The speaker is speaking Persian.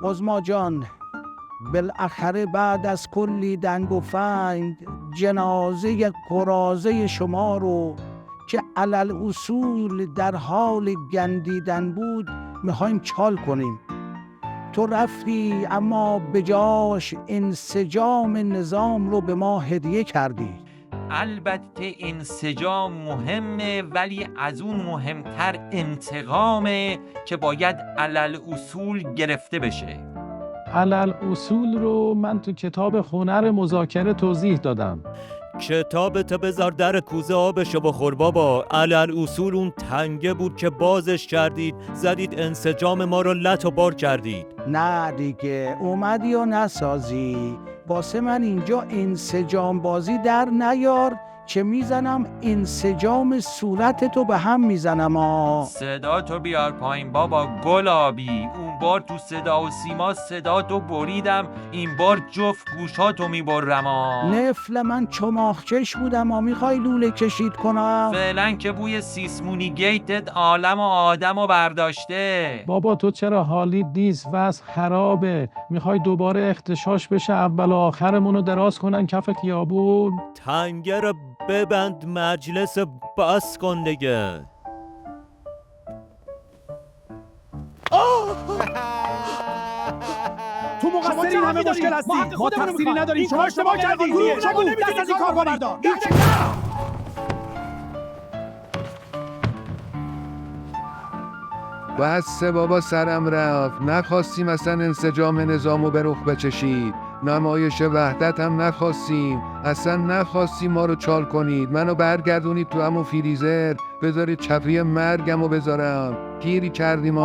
عظما جان، بالاخره بعد از کلی دنگ و فنگ جنازه قراضه شما رو که علل اصول در حال گندیدن بود میخوایم چال کنیم. تو رفتی اما بجاش انسجام نظام رو به ما هدیه کردی. البته انسجام مهمه، ولی از اون مهمتر انتقامه که باید علل اصول گرفته بشه. علل اصول رو من تو کتاب هنر مذاکره توضیح دادم. کتابت بذار در کوزه آبشو بخور بابا. علل اصول اون تنگه بود که بازش کردید، زدید انسجام ما رو لت و بار کردید. نه دیگه اومدی و نسازی. واسه من اینجا انسجام بازی در نیار که میزنم انسجام صورتتو به هم میزنم. صدا تو بیار پایین بابا گلابی. اون بار تو صدا و سیما صدا تو بریدم، این بار جفت گوشاتو میبرم. نفل من چماخچش بودم میخوای لوله کشید کنم؟ فعلا که بوی سیسمونی گیتت عالم و آدمو برداشته. بابا تو چرا حالیت نیست؟ وضع خرابه. میخوای دوباره اختشاش بشه اول و آخرمون رو دراز کنن کف خیابون؟ تنگه رو ببند، مجلس بس کن دیگه. تو مقصر این همه مشکل هستی، ما تقصیری نداریم. شما اشتباه کردید. شما نمیتونید از این کار کنید. بس بابا سرم رفت. نخواستیم اصلا انسجام نظامو به رخ بچشید، نمایش وحدت هم نخواستیم، اصلا نخواستیم ما رو چال کنید، منو برگردونید تو همون فریزر، بذارید چپری مرگمو بذارم. گیری کردیم.